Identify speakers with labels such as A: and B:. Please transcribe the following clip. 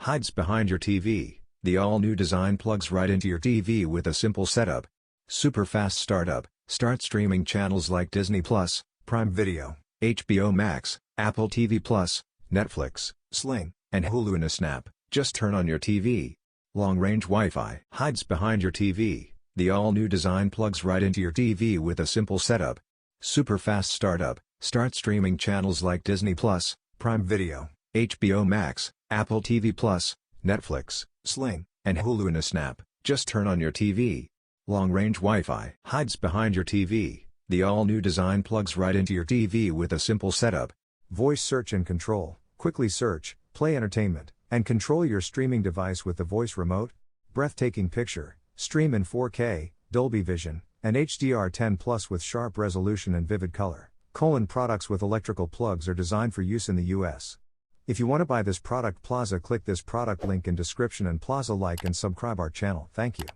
A: hides behind your TV. The all-new design plugs right into your TV with a simple setup. Super fast startup. Start streaming channels like Disney+, Prime Video, HBO Max, Apple TV+, Netflix, Sling, and Hulu in a snap. Just turn on your TV. Long-range Wi-Fi hides behind your TV. The all-new design plugs right into your TV with a simple setup. Super fast startup. Start streaming channels like Disney+, Prime Video, HBO Max, Apple TV+, Netflix, Sling, and Hulu in a snap. Just turn on your TV. Long-range Wi-Fi hides behind your TV. The all-new design plugs right into your TV with a simple setup.
B: Voice search and control. Quickly search, play entertainment, and control your streaming device with the voice remote. Breathtaking picture. Stream in 4K, Dolby Vision, and HDR 10+ with sharp resolution and vivid color. Products with electrical plugs are designed for use in the US. If you want to buy this product, Plaza, click this product link in description and Plaza like and subscribe our channel. Thank you.